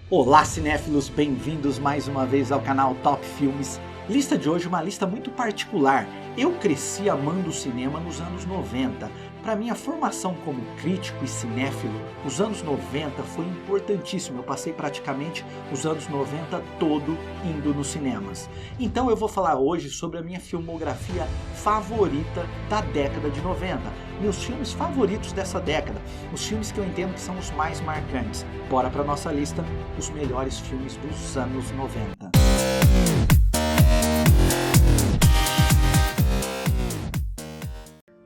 Olá, cinéfilos, bem-vindos mais uma vez ao canal Top Filmes. Lista de hoje, uma lista muito particular. Eu cresci amando o cinema nos anos 90. Para minha formação como crítico e cinéfilo, os anos 90 foi importantíssimo. Eu passei praticamente os anos 90 todo indo nos cinemas. Então eu vou falar hoje sobre a minha filmografia favorita da década de 90. Meus filmes favoritos dessa década, os filmes que eu entendo que são os mais marcantes. Bora para nossa lista, os melhores filmes dos anos 90.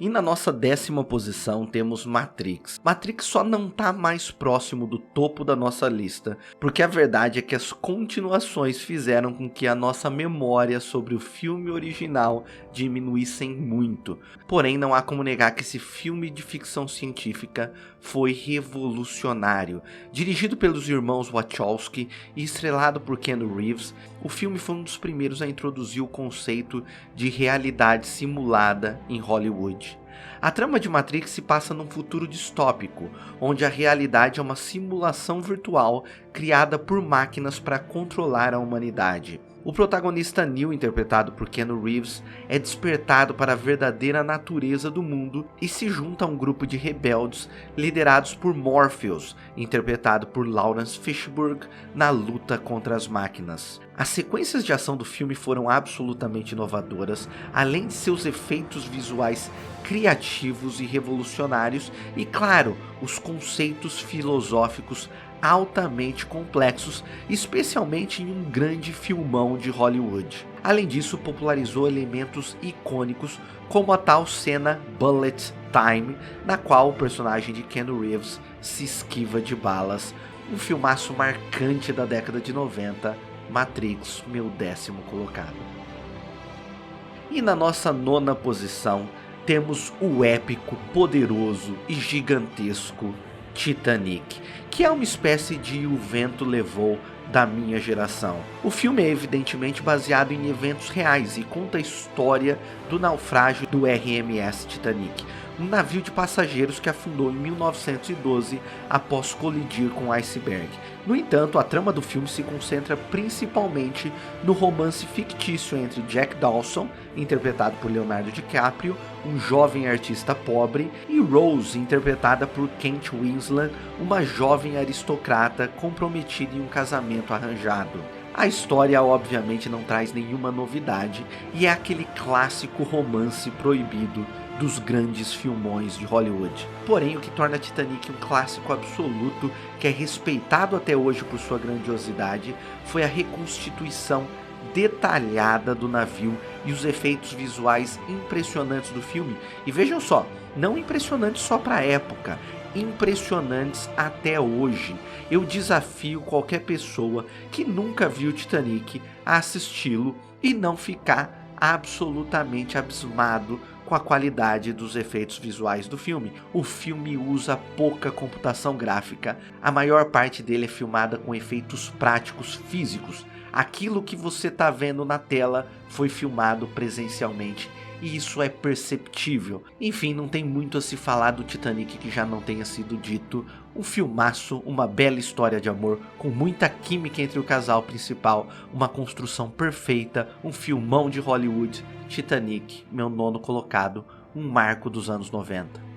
E na nossa 10ª posição temos Matrix. Matrix só não tá mais próximo do topo da nossa lista, porque a verdade é que as continuações fizeram com que a nossa memória sobre o filme original diminuíssem muito. Porém, não há como negar que esse filme de ficção científica foi revolucionário. Dirigido pelos irmãos Wachowski e estrelado por Keanu Reeves, o filme foi um dos primeiros a introduzir o conceito de realidade simulada em Hollywood. A trama de Matrix se passa num futuro distópico, onde a realidade é uma simulação virtual criada por máquinas para controlar a humanidade. O protagonista Neo, interpretado por Keanu Reeves, é despertado para a verdadeira natureza do mundo e se junta a um grupo de rebeldes liderados por Morpheus, interpretado por Lawrence Fishburne, na luta contra as máquinas. As sequências de ação do filme foram absolutamente inovadoras, além de seus efeitos visuais criativos e revolucionários e, claro, os conceitos filosóficos altamente complexos, especialmente em um grande filmão de Hollywood. Além disso, popularizou elementos icônicos como a tal cena Bullet Time, na qual o personagem de Keanu Reeves se esquiva de balas. Um filmaço marcante da década de 90, Matrix, meu 10º colocado. E na nossa 9ª posição, temos o épico, poderoso e gigantesco Titanic, que é uma espécie de O Vento Levou da minha geração. O filme é evidentemente baseado em eventos reais e conta a história do naufrágio do RMS Titanic, um navio de passageiros que afundou em 1912 após colidir com um iceberg. No entanto, a trama do filme se concentra principalmente no romance fictício entre Jack Dawson, interpretado por Leonardo DiCaprio, um jovem artista pobre, e Rose, interpretada por Kate Winslet, uma jovem aristocrata comprometida em um casamento arranjado. A história obviamente não traz nenhuma novidade e é aquele clássico romance proibido dos grandes filmões de Hollywood. Porém, o que torna Titanic um clássico absoluto, que é respeitado até hoje por sua grandiosidade, foi a reconstituição detalhada do navio e os efeitos visuais impressionantes do filme. E vejam só, não impressionantes só para a época, impressionantes até hoje. Eu desafio qualquer pessoa que nunca viu Titanic a assisti-lo e não ficar absolutamente abismado com a qualidade dos efeitos visuais do filme. O filme usa pouca computação gráfica, a maior parte dele é filmada com efeitos práticos físicos. Aquilo que você está vendo na tela foi filmado presencialmente e isso é perceptível. Enfim, não tem muito a se falar do Titanic que já não tenha sido dito. Um filmaço, uma bela história de amor, com muita química entre o casal principal, uma construção perfeita, um filmão de Hollywood. Titanic, meu 9º colocado, um marco dos anos 90.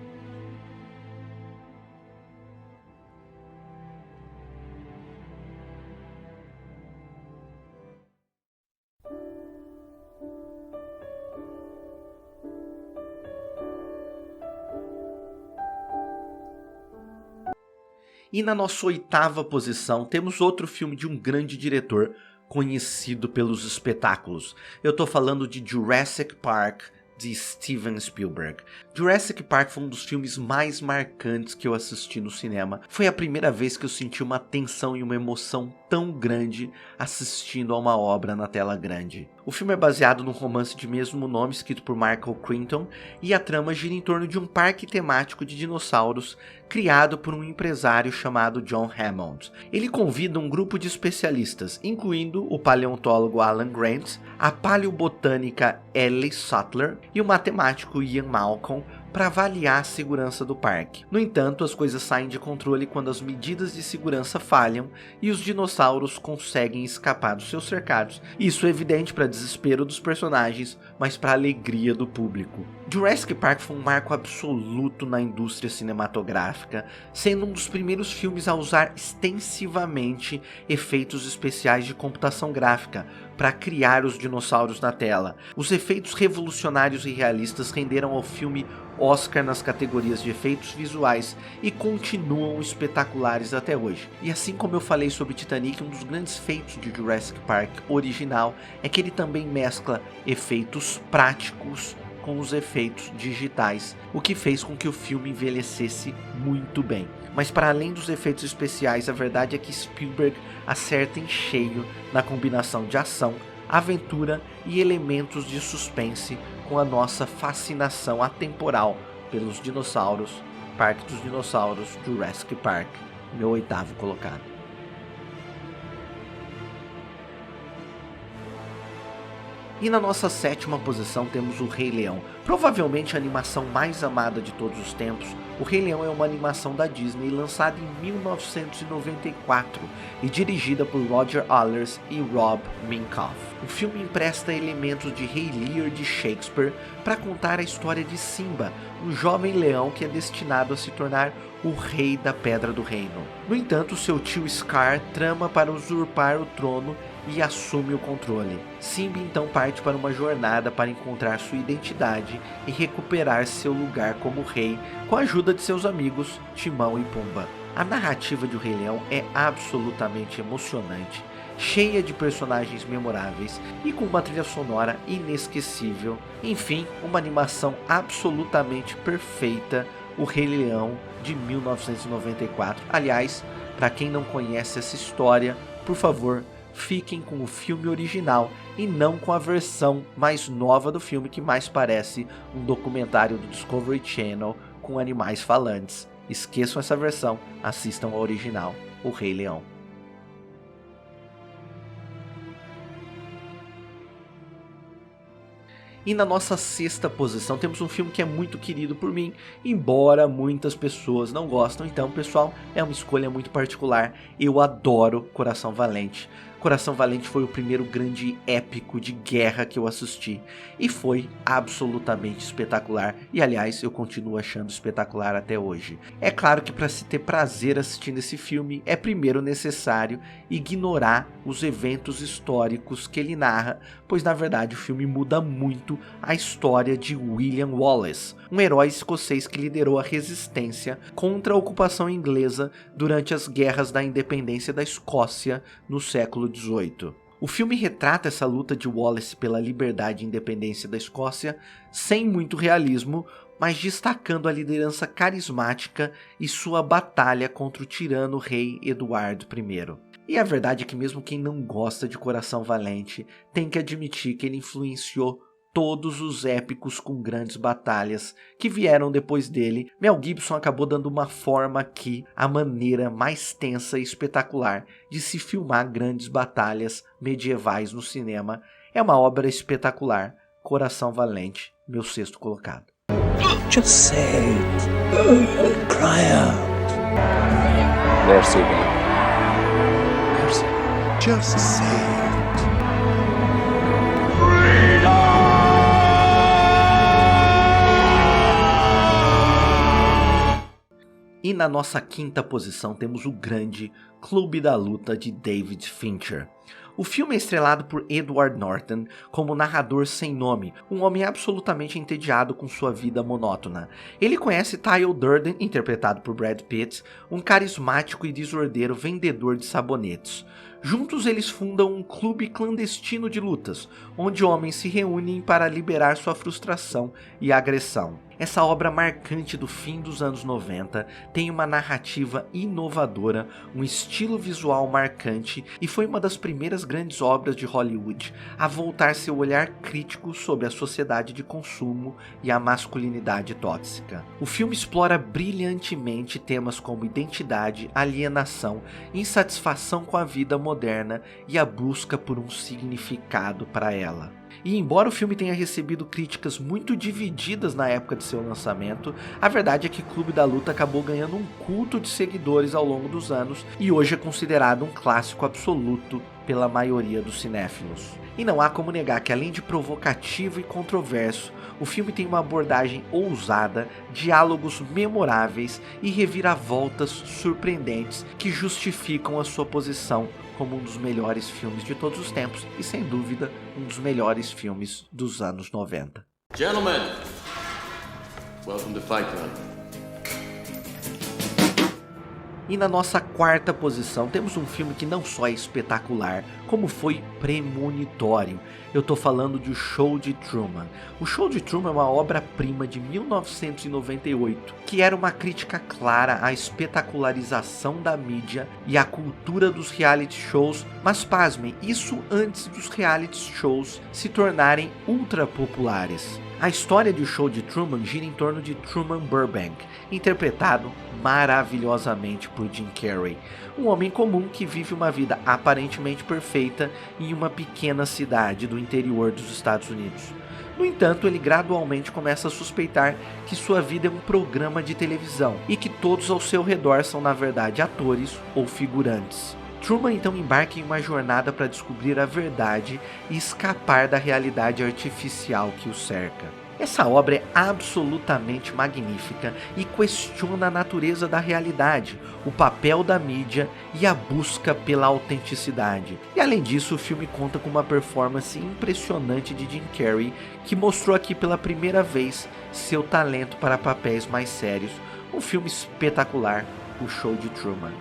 E na nossa 8ª posição temos outro filme de um grande diretor conhecido pelos espetáculos. Eu tô falando de Jurassic Park, de Steven Spielberg. Jurassic Park foi um dos filmes mais marcantes que eu assisti no cinema. Foi a primeira vez que eu senti uma tensão e uma emoção tão grande assistindo a uma obra na tela grande. O filme é baseado num romance de mesmo nome escrito por Michael Crichton e a trama gira em torno de um parque temático de dinossauros criado por um empresário chamado John Hammond. Ele convida um grupo de especialistas, incluindo o paleontólogo Alan Grant, a paleobotânica Ellie Sattler e o matemático Ian Malcolm, para avaliar a segurança do parque. No entanto, as coisas saem de controle quando as medidas de segurança falham e os dinossauros conseguem escapar dos seus cercados. Isso é evidente para desespero dos personagens, mas para alegria do público. Jurassic Park foi um marco absoluto na indústria cinematográfica, sendo um dos primeiros filmes a usar extensivamente efeitos especiais de computação gráfica para criar os dinossauros na tela. Os efeitos revolucionários e realistas renderam ao filme Oscar nas categorias de efeitos visuais e continuam espetaculares até hoje. E assim como eu falei sobre Titanic, um dos grandes feitos de Jurassic Park original é que ele também mescla efeitos práticos com os efeitos digitais, o que fez com que o filme envelhecesse muito bem. Mas para além dos efeitos especiais, a verdade é que Spielberg acerta em cheio na combinação de ação, aventura e elementos de suspense com a nossa fascinação atemporal pelos dinossauros. Parque dos Dinossauros, Jurassic Park, meu 8º colocado. E na nossa 7ª posição temos o Rei Leão. Provavelmente a animação mais amada de todos os tempos, o Rei Leão é uma animação da Disney lançada em 1994 e dirigida por Roger Allers e Rob Minkoff. O filme empresta elementos de Rei Lear de Shakespeare para contar a história de Simba, um jovem leão que é destinado a se tornar o rei da Pedra do Reino. No entanto, seu tio Scar trama para usurpar o trono e assume o controle. Simba então parte para uma jornada para encontrar sua identidade e recuperar seu lugar como rei com a ajuda de seus amigos Timão e Pumba. A narrativa de O Rei Leão é absolutamente emocionante, cheia de personagens memoráveis e com uma trilha sonora inesquecível. Enfim, uma animação absolutamente perfeita, O Rei Leão de 1994. Aliás, para quem não conhece essa história, por favor, fiquem com o filme original e não com a versão mais nova do filme, que mais parece um documentário do Discovery Channel com animais falantes. Esqueçam essa versão, assistam ao original, O Rei Leão. E na nossa 6ª posição temos um filme que é muito querido por mim, embora muitas pessoas não gostam. Então, pessoal, é uma escolha muito particular. Eu adoro Coração Valente. Coração Valente foi o primeiro grande épico de guerra que eu assisti e foi absolutamente espetacular, e aliás eu continuo achando espetacular até hoje. É claro que para se ter prazer assistindo esse filme é primeiro necessário ignorar os eventos históricos que ele narra, pois na verdade o filme muda muito a história de William Wallace, um herói escocês que liderou a resistência contra a ocupação inglesa durante as guerras da independência da Escócia no século XVIII. O filme retrata essa luta de Wallace pela liberdade e independência da Escócia sem muito realismo, mas destacando a liderança carismática e sua batalha contra o tirano rei Eduardo I. E a verdade é que mesmo quem não gosta de Coração Valente tem que admitir que ele influenciou todos os épicos com grandes batalhas que vieram depois dele. Mel Gibson acabou dando uma forma aqui à maneira mais tensa e espetacular de se filmar grandes batalhas medievais no cinema. É uma obra espetacular. Coração Valente, meu 6º colocado. Just say it. Cry out. Mercy, baby. Mercy. Just say it. E na nossa 5ª posição temos o grande Clube da Luta de David Fincher. O filme é estrelado por Edward Norton como narrador sem nome, um homem absolutamente entediado com sua vida monótona. Ele conhece Tyler Durden, interpretado por Brad Pitt, um carismático e desordeiro vendedor de sabonetes. Juntos eles fundam um clube clandestino de lutas, onde homens se reúnem para liberar sua frustração e agressão. Essa obra marcante do fim dos anos 90 tem uma narrativa inovadora, um estilo visual marcante e foi uma das primeiras grandes obras de Hollywood a voltar seu olhar crítico sobre a sociedade de consumo e a masculinidade tóxica. O filme explora brilhantemente temas como identidade, alienação, insatisfação com a vida moderna e a busca por um significado para ela. E embora o filme tenha recebido críticas muito divididas na época de seu lançamento, a verdade é que Clube da Luta acabou ganhando um culto de seguidores ao longo dos anos e hoje é considerado um clássico absoluto pela maioria dos cinéfilos. E não há como negar que, além de provocativo e controverso, o filme tem uma abordagem ousada, diálogos memoráveis e reviravoltas surpreendentes que justificam a sua posição como um dos melhores filmes de todos os tempos e, sem dúvida, um dos melhores filmes dos anos 90. Gentlemen, welcome to Fight Club. E na nossa quarta posição temos um filme que não só é espetacular, como foi premonitório. Eu tô falando de O Show de Truman. O Show de Truman é uma obra-prima de 1998, que era uma crítica clara à espetacularização da mídia e à cultura dos reality shows, mas pasmem, isso antes dos reality shows se tornarem ultra populares. A história de O Show de Truman gira em torno de Truman Burbank, interpretado maravilhosamente por Jim Carrey, um homem comum que vive uma vida aparentemente perfeita em uma pequena cidade do interior dos Estados Unidos. No entanto, ele gradualmente começa a suspeitar que sua vida é um programa de televisão e que todos ao seu redor são na verdade atores ou figurantes. Truman então embarca em uma jornada para descobrir a verdade e escapar da realidade artificial que o cerca. Essa obra é absolutamente magnífica e questiona a natureza da realidade, o papel da mídia e a busca pela autenticidade. E além disso, o filme conta com uma performance impressionante de Jim Carrey, que mostrou aqui pela primeira vez seu talento para papéis mais sérios. Um filme espetacular, O Show de Truman.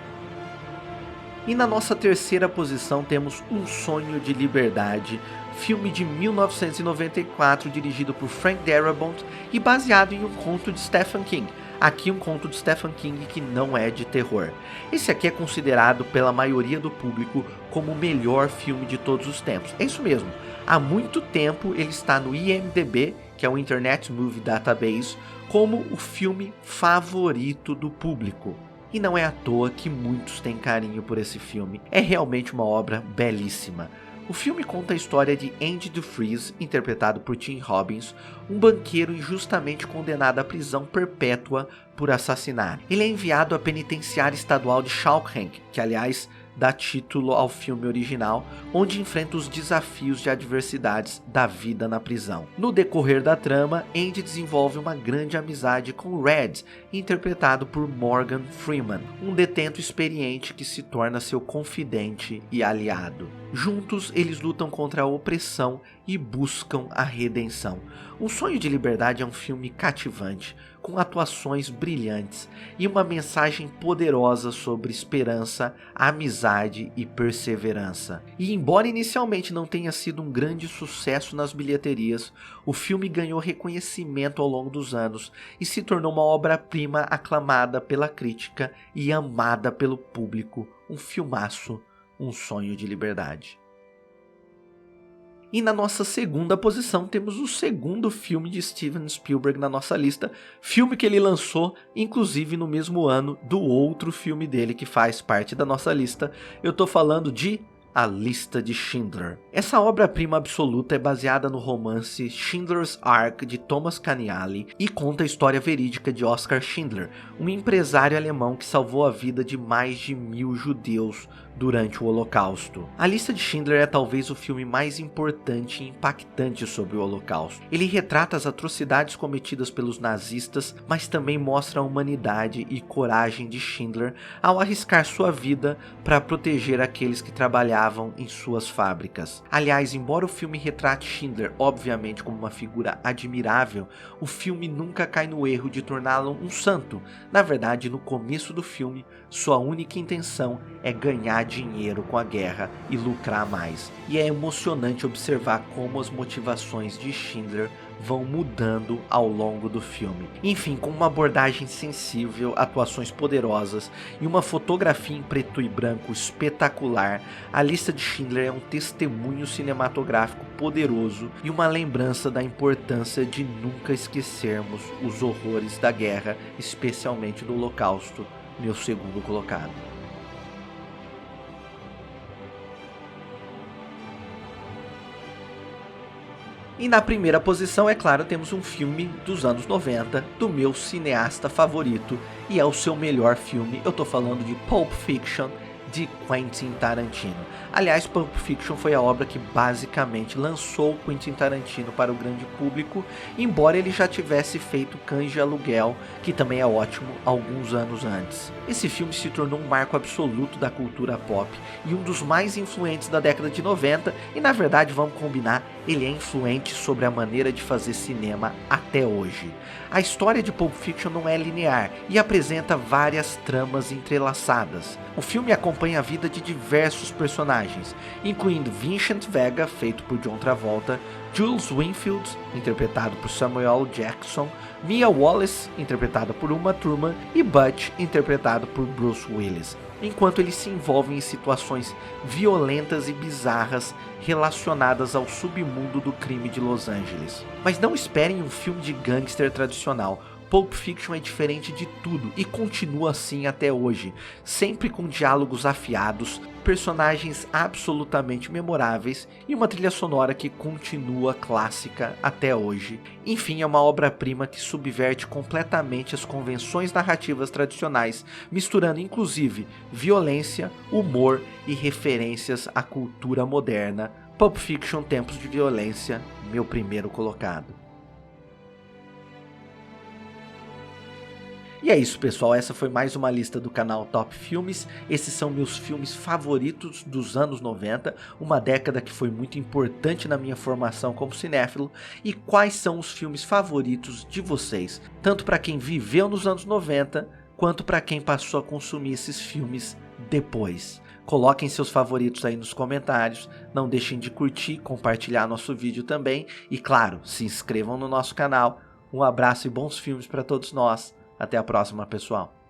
E na nossa terceira posição temos Um Sonho de Liberdade, filme de 1994 dirigido por Frank Darabont e baseado em um conto de Stephen King. Aqui um conto de Stephen King que não é de terror. Esse aqui é considerado pela maioria do público como o melhor filme de todos os tempos. É isso mesmo, há muito tempo ele está no IMDb, que é o Internet Movie Database, como o filme favorito do público. E não é à toa que muitos têm carinho por esse filme. É realmente uma obra belíssima. O filme conta a história de Andy Dufresne, interpretado por Tim Robbins, um banqueiro injustamente condenado à prisão perpétua por assassinar. Ele é enviado à penitenciária estadual de Shawshank, que aliás dá título ao filme original, onde enfrenta os desafios de adversidades da vida na prisão. No decorrer da trama, Andy desenvolve uma grande amizade com Red, interpretado por Morgan Freeman, um detento experiente que se torna seu confidente e aliado. Juntos, eles lutam contra a opressão e buscam a redenção. Um Sonho de Liberdade é um filme cativante, com atuações brilhantes e uma mensagem poderosa sobre esperança, amizade e perseverança. E embora inicialmente não tenha sido um grande sucesso nas bilheterias, o filme ganhou reconhecimento ao longo dos anos e se tornou uma obra-prima aclamada pela crítica e amada pelo público. Um filmaço, Um Sonho de Liberdade. E na nossa segunda posição temos o segundo filme de Steven Spielberg na nossa lista, filme que ele lançou inclusive no mesmo ano do outro filme dele que faz parte da nossa lista. Eu tô falando de A Lista de Schindler. Essa obra-prima absoluta é baseada no romance Schindler's Ark de Thomas Caniali e conta a história verídica de Oskar Schindler, um empresário alemão que salvou a vida de mais de 1000 judeus durante o Holocausto. A Lista de Schindler é talvez o filme mais importante e impactante sobre o Holocausto. Ele retrata as atrocidades cometidas pelos nazistas, mas também mostra a humanidade e coragem de Schindler ao arriscar sua vida para proteger aqueles que trabalhavam em suas fábricas. Aliás, embora o filme retrate Schindler obviamente como uma figura admirável, o filme nunca cai no erro de torná-lo um santo. Na verdade, no começo do filme, sua única intenção é ganhar dinheiro com a guerra e lucrar mais. E é emocionante observar como as motivações de Schindler vão mudando ao longo do filme. Enfim, com uma abordagem sensível, atuações poderosas e uma fotografia em preto e branco espetacular, A Lista de Schindler é um testemunho cinematográfico poderoso e uma lembrança da importância de nunca esquecermos os horrores da guerra, especialmente do Holocausto, meu segundo colocado. E na primeira posição, é claro, temos um filme dos anos 90, do meu cineasta favorito, e é o seu melhor filme. Eu tô falando de Pulp Fiction, de Quentin Tarantino. Aliás, Pulp Fiction foi a obra que basicamente lançou Quentin Tarantino para o grande público, embora ele já tivesse feito Cães de Aluguel, que também é ótimo, alguns anos antes. Esse filme se tornou um marco absoluto da cultura pop e um dos mais influentes da década de 90, e na verdade, vamos combinar, ele é influente sobre a maneira de fazer cinema até hoje. A história de Pulp Fiction não é linear e apresenta várias tramas entrelaçadas. O filme acompanha a vida de diversos personagens, incluindo Vincent Vega, feito por John Travolta, Jules Winfield, interpretado por Samuel Jackson, Mia Wallace, interpretada por Uma Thurman, e Butch, interpretado por Bruce Willis, enquanto eles se envolvem em situações violentas e bizarras relacionadas ao submundo do crime de Los Angeles. Mas não esperem um filme de gangster tradicional. Pulp Fiction é diferente de tudo e continua assim até hoje, sempre com diálogos afiados, personagens absolutamente memoráveis e uma trilha sonora que continua clássica até hoje. Enfim, é uma obra-prima que subverte completamente as convenções narrativas tradicionais, misturando inclusive violência, humor e referências à cultura moderna. Pulp Fiction, Tempos de Violência, meu primeiro colocado. E é isso, pessoal, essa foi mais uma lista do canal Top Filmes. Esses são meus filmes favoritos dos anos 90, uma década que foi muito importante na minha formação como cinéfilo. E quais são os filmes favoritos de vocês, tanto para quem viveu nos anos 90, quanto para quem passou a consumir esses filmes depois. Coloquem seus favoritos aí nos comentários, não deixem de curtir, compartilhar nosso vídeo também e, claro, se inscrevam no nosso canal. Um abraço e bons filmes para todos nós. Até a próxima, pessoal.